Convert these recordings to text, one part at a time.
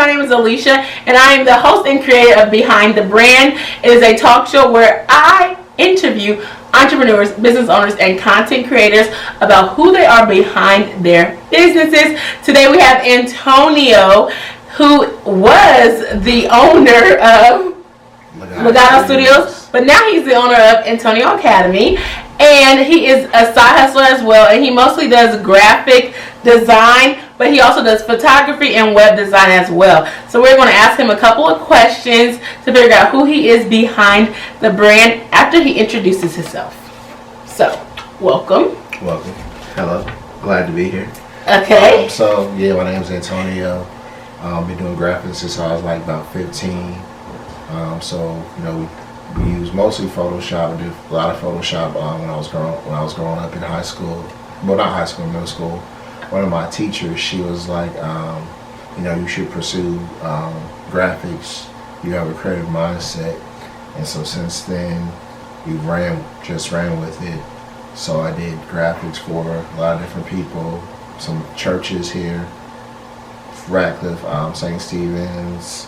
my name is Alieshia, and I am the host and creator of Behind the Brand. It is a talk show where I interview entrepreneurs, business owners, and content creators about who they are behind their businesses. Today we have Antonio, who was the owner of Legato Studios, but now he's the owner of Antonio Academy, and he is a side hustler as well, and he mostly does graphic design, but he also does photography and web design as well. So we're going to ask him a couple of questions to figure out who he is behind the brand after he introduces himself. So, welcome. Welcome. Hello. Glad to be here. Okay. My name is Antonio. Been doing graphics since I was like about 15. We use mostly Photoshop. I did a lot of Photoshop when I was growing up in high school. Well, not high school, middle school. One of my teachers, she was like, you should pursue graphics. You have a creative mindset. And so since then, we ran with it. So I did graphics for a lot of different people, some churches here, Radcliffe, St. Stephen's,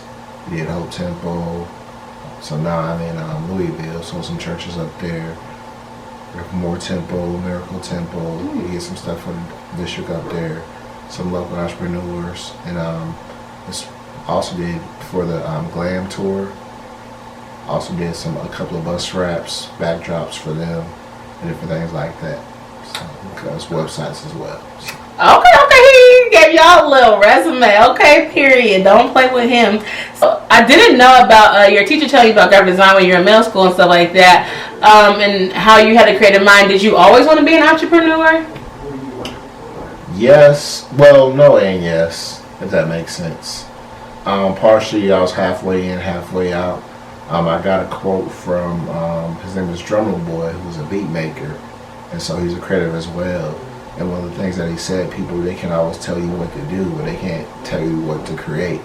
we did Hope Temple. So now I'm in Louisville, so some churches up there. More Temple, Miracle Temple. We get some stuff for the district up there, some local entrepreneurs, and also did for the Glam tour. Also did a couple of bus wraps, backdrops for them, and different things like that. So because websites as well. So. Okay, he gave y'all a little resume. Okay, period. Don't play with him. So I didn't know about your teacher telling you about graphic design when you were in middle school and stuff like that, and how you had a creative mind. Did you always want to be an entrepreneur? Yes. Well, no and yes, if that makes sense. Partially, I was halfway in, halfway out. I got a quote from, his name is Drummer Boy, who was a beat maker, and so he's a creative as well. And one of the things that he said, people, they can always tell you what to do, but they can't tell you what to create.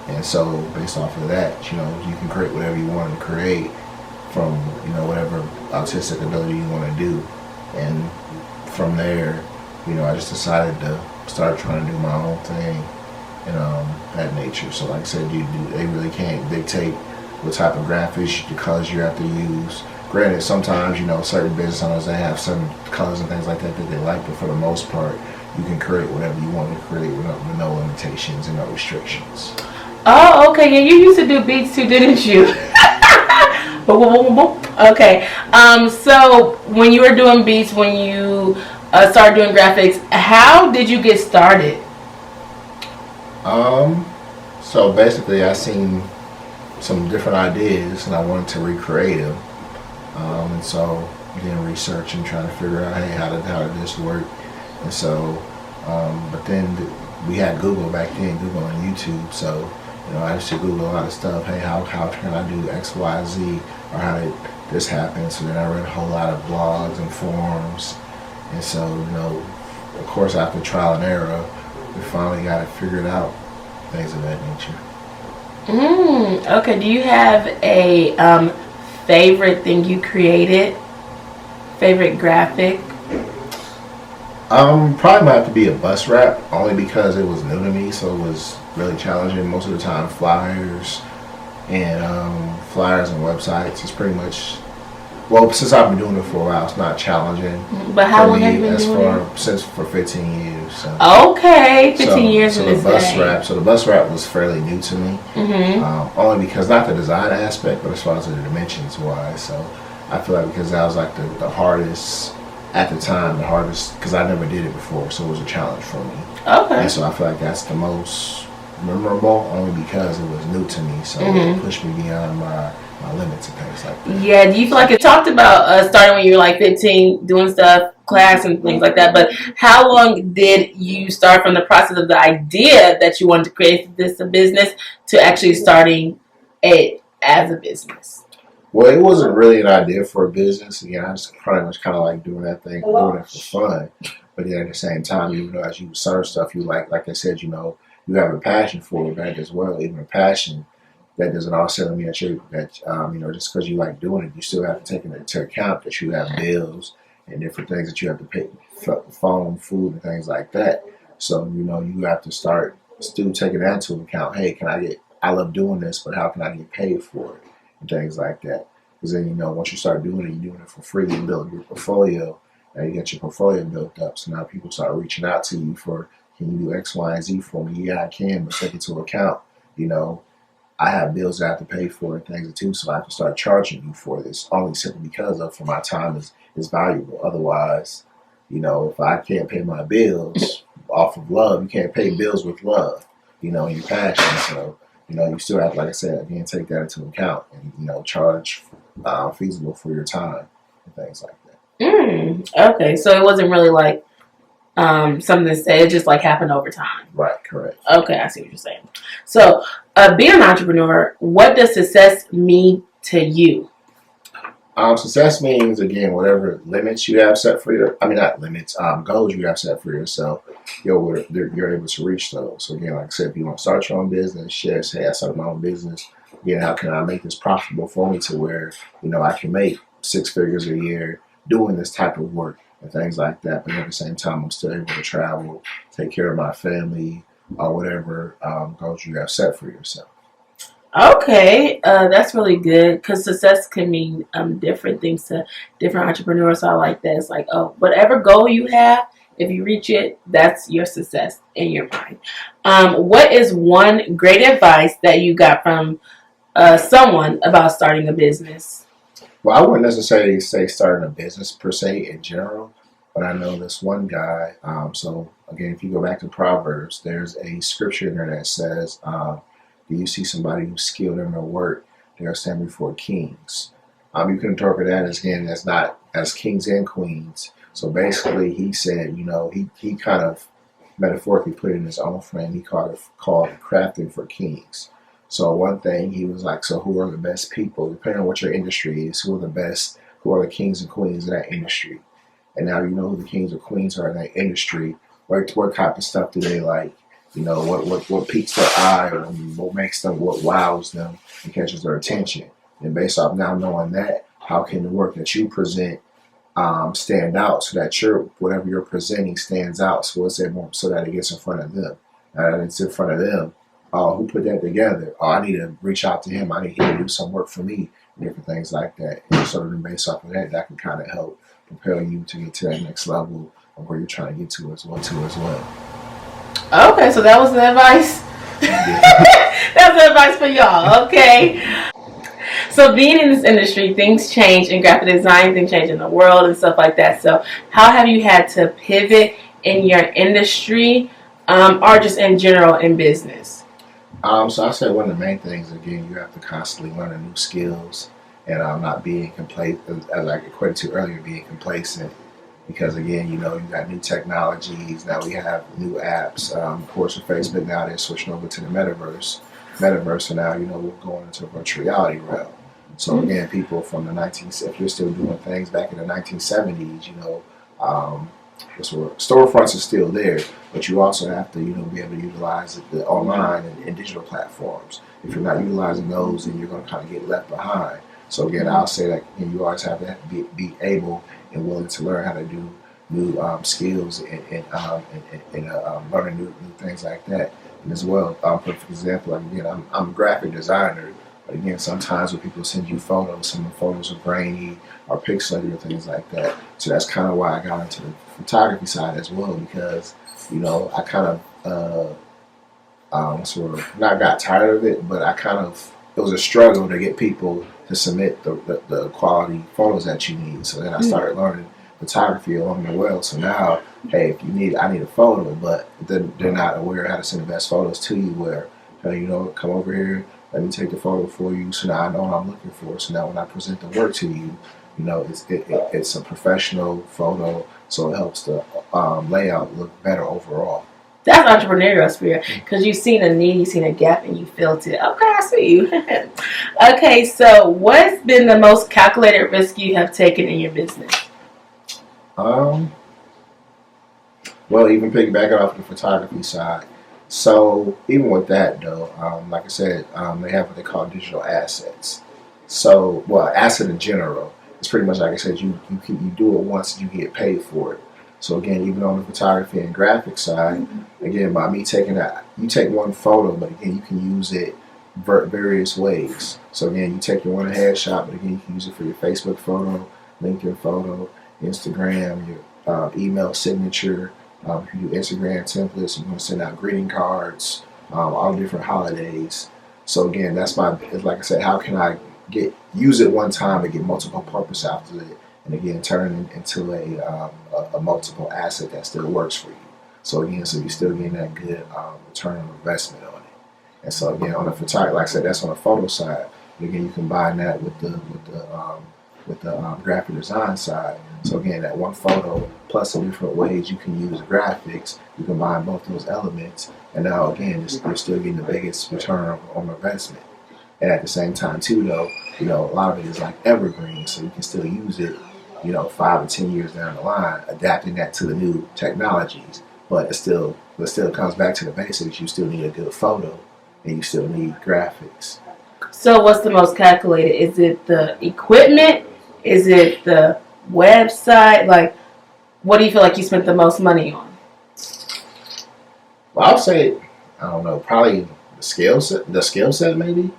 And so based off of that, you can create whatever you want to create from, whatever artistic ability you want to do. And from there, I just decided to start trying to do my own thing and that nature. So like I said, they really can't dictate what type of graphics, the colors you have to use. Granted, sometimes, certain business owners, they have certain colors and things like that they like, but for the most part, you can create whatever you want to create with no limitations and no restrictions. Oh, okay. Yeah, you used to do beats too, didn't you? Okay. So when you were doing beats, when you started doing graphics, how did you get started? So basically, I seen some different ideas and I wanted to recreate them. And so doing research and trying to figure out, hey, how did this work? And so, but then we had Google back then, Google and YouTube. So, I used to Google a lot of stuff. Hey, how can I do X, Y, Z? Or how did this happen? So then I read a whole lot of blogs and forums. And so, of course, after trial and error, we finally got it figured out, things of that nature. Okay. Do you have a favorite thing you created? Favorite graphic? Probably might have to be a bus wrap, only because it was new to me, so it was really challenging. Most of the time, flyers and websites is pretty much. Well, since I've been doing it for a while, it's not challenging. But how long have you been doing it? Since for 15 years. So. Okay, 15 years in this day. So the bus wrap was fairly new to me. Only because, not the design aspect, but as far as the dimensions wise. So I feel like because that was like the hardest at the time, because I never did it before, so it was a challenge for me. Okay. And so I feel like that's the most memorable, only because it was new to me, so it pushed me beyond my limits and things like that. Yeah, do you feel like it talked about starting when you were like 15, doing stuff, class and things like that, but how long did you start from the process of the idea that you wanted to create this a business to actually starting it as a business? Well, it wasn't really an idea for a business. Again, I just pretty much kind of like doing that thing, doing it for fun. But then at the same time, even though as you serve stuff, you like I said, you have a passion for it back as well. Even a passion that doesn't also mean that just because you like doing it, you still have to take into account that you have bills and different things that you have to pay, phone, food, and things like that. So you have to start still taking that into account. Hey, I love doing this, but how can I get paid for it? And things like that. Because then, once you start doing it, you're doing it for free. You build your portfolio, and you get your portfolio built up. So now people start reaching out to you for, can you do X, Y, and Z for me? Yeah, I can, but take into account, I have bills that I have to pay for and things too, so I have to start charging you for this, only simply because for my time is valuable. Otherwise, if I can't pay my bills off of love, you can't pay bills with love, and your passion. So, you still have, like I said, again, take that into account and, charge feasible for your time and things like that. Okay, so it wasn't really like something that said, it just like happened over time. Right, correct. Okay, I see what you're saying. So, being an entrepreneur, what does success mean to you? Success means, again, whatever limits you have set for not limits, goals you have set for yourself, you're able to reach those. So again, like I said, if you want to start your own business, say I started my own business, again, how can I make this profitable for me to where, I can make 6 figures a year doing this type of work and things like that. But at the same time, I'm still able to travel, take care of my family, or whatever goals you have set for yourself. Okay, that's really good because success can mean different things to different entrepreneurs. So I like that. It's like, whatever goal you have, if you reach it, that's your success in your mind. What is one great advice that you got from someone about starting a business? Well, I wouldn't necessarily say starting a business per se in general, but I know this one guy. So again, if you go back to Proverbs, there's a scripture in there that says, do you see somebody who's skilled in their work? They'll stand before kings. You can interpret that as not as kings and queens. So basically, he said, he kind of metaphorically put it in his own frame. He called it crafting for kings. So one thing he was like, so who are the best people? Depending on what your industry is, who are the kings and queens in that industry? And now you know who the kings or queens are in that industry. What type of stuff do they like? What piques their eye, or what wows them and catches their attention. And based off now knowing that, how can the work that you present stand out so that whatever you're presenting stands out, so that it gets in front of them. And it's in front of them. Who put that together? I need to reach out to him. I need him to do some work for me, and different things like that. And sort of based off of that can kind of help propel you to get to that next level of where you're trying to get to as well. Okay, so that was the advice. That was the advice for y'all. Okay. So being in this industry, things change in graphic design, things change in the world and stuff like that. So how have you had to pivot in your industry, or just in general in business? So I said one of the main things, again, you have to constantly learn new skills and not being complacent, as I equated to earlier, being complacent. Because again, you got new technologies. Now we have new apps. Of course, with Facebook now they're switching over to the metaverse. So now we're going into a virtual reality realm. So again, people from if you're still doing things back in the 1970s, storefronts are still there, but you also have to be able to utilize the online and digital platforms. If you're not utilizing those, then you're going to kind of get left behind. So again, I'll say that you always have to be able and willing to learn how to do new skills and learning new things like that. And as well, perfect example, again, I'm a graphic designer, but again, sometimes when people send you photos, some of the photos are grainy or pixelated or things like that. So that's kind of why I got into the photography side as well, because I kind of sort of not got tired of it, but it was a struggle to get people to submit the quality photos that you need. So then I started learning photography along the way. So now, hey, if I need a photo, but they're not aware of how to send the best photos to you, where, hey, come over here, let me take the photo for you. So now I know what I'm looking for. So now when I present the work to you, it's a professional photo, so it helps the layout look better overall. That's entrepreneurial spirit, because you've seen a need, you've seen a gap, and you felt it. Okay, I see you. Okay, so what's been the most calculated risk you have taken in your business? Well, even piggybacking off the photography side. So even with that, though, like I said, they have what they call digital assets. So, asset in general. It's pretty much like I said, you do it once and you get paid for it. So again, even on the photography and graphic side, again, by me taking that, you take one photo, but again, you can use it various ways. So again, you take your one headshot, but again, you can use it for your Facebook photo, LinkedIn photo, Instagram, your email signature. You can do Instagram templates. You want to send out greeting cards, all different holidays. So again, that's like I said, how can I use it one time and get multiple purpose out of it, and again, turn it into a multiple asset that still works for you. So again, so you're still getting that good return on investment on it. And so again, on the photography, like I said, that's on the photo side. But again, you combine that with the graphic design side. So again, that one photo plus the different ways you can use graphics, you combine both those elements, and now again, you're still getting the biggest return on investment. And at the same time, too, though, a lot of it is like evergreen, so you can still use it, 5 or 10 years down the line, adapting that to the new technologies. But it still comes back to the basics. You still need a good photo, and you still need graphics. So what's the most calculated? Is it the equipment? Is it the website? Like, what do you feel like you spent the most money on? Well, I would say, I don't know, probably the skill set maybe.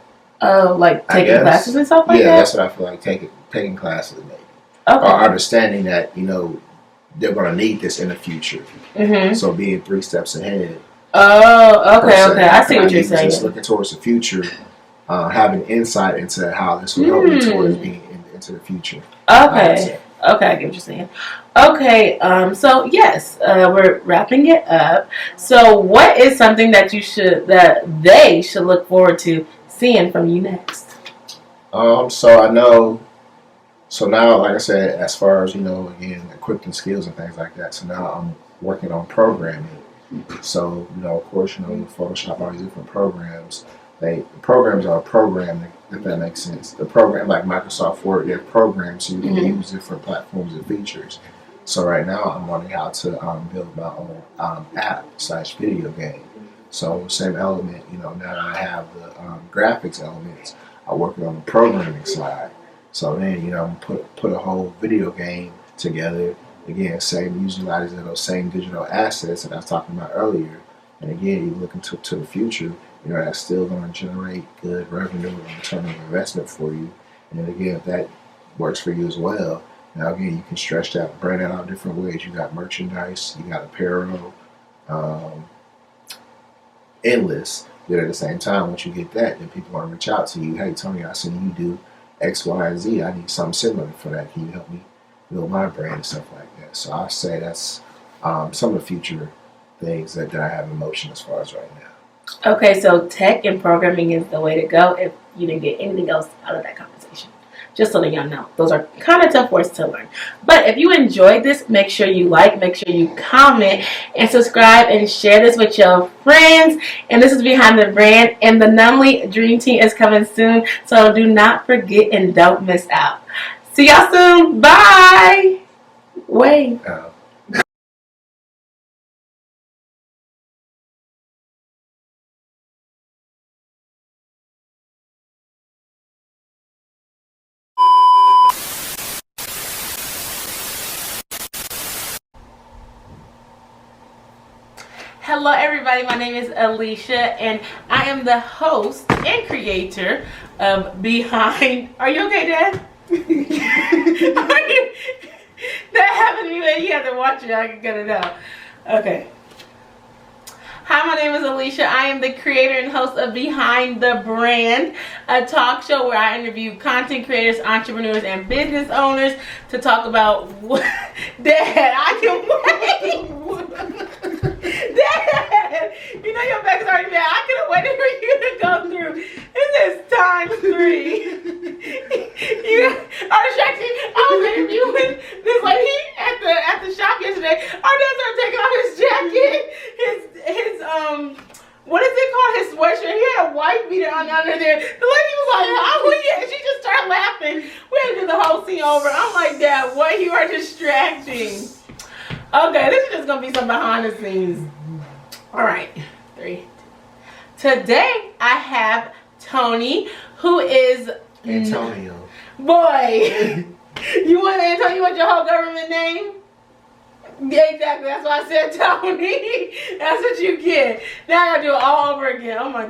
Like taking classes and stuff like that? Yeah, that's what I feel like, taking classes maybe. Okay. Or understanding that, they're going to need this in the future. Mm-hmm. So being 3 steps ahead. Oh, okay. I see what you're saying. Just looking towards the future, having insight into how this will help you towards being into the future. Okay. I get what you're saying. Okay, so yes, we're wrapping it up. So what is something that they should look forward to seeing from you next? So now, like I said, as far as, again, equipping skills and things like that, so now I'm working on programming. So, of course, Photoshop, all these different programs, programs are programmed, if that makes sense. The program, like Microsoft Word, they're programmed so you can use different platforms and features. So right now, I'm learning how to build my own app/video game. So same element, now that I have the graphics elements, I'm working on the programming side. So then, put a whole video game together. Again, utilizing those same digital assets that I was talking about earlier. And again, you look into the future, that's still going to generate good revenue and return on investment for you. And then again, if that works for you as well, now again, you can stretch that, brand that out different ways. You got merchandise, you got apparel, endless. But at the same time, once you get that, then people want to reach out to you. Hey, Tony, I seen you do X, Y, and Z. I need something similar for that. Can you help me build my brand and stuff like that? So I say that's some of the future things that I have in motion as far as right now. Okay, so tech and programming is the way to go if you didn't get anything else out of that conversation. Just so that y'all know. Those are kind of tough words to learn. But if you enjoyed this, make sure you like, make sure you comment, and subscribe and share this with your friends. And this is Behind the Brand. And the Nunnally Dream Team is coming soon. So do not forget and don't miss out. See y'all soon. Bye. Wait. Hello everybody, my name is Alieshia and I am the host and creator of Behind... Are you okay, Dad? That happened to me, man. You have to watch it, I can get it out. Okay. Hi, my name is Alieshia. I am the creator and host of Behind the Brand, a talk show where I interview content creators, entrepreneurs, and business owners to talk about what... Dad, I can wait. Dad, your back is already bad. I could have waited for you to go through. This is times 3. You are distracted. I was interviewing this lady at the shop yesterday. Our dad started taking off his jacket, his what is it called? His sweatshirt. He had a white beater on under there. The lady was like, "Oh yeah," she just started laughing. We had to do the whole scene over. I'm like, Dad, what? You are distracting. Okay, this is just gonna be some behind the scenes. All right, 3. Today I have Tony, who is Antonio. Boy, you want Antonio? You want your whole government name? Yeah, exactly. That's why I said Tony. That's what you get. Now I gotta do it all over again. Oh my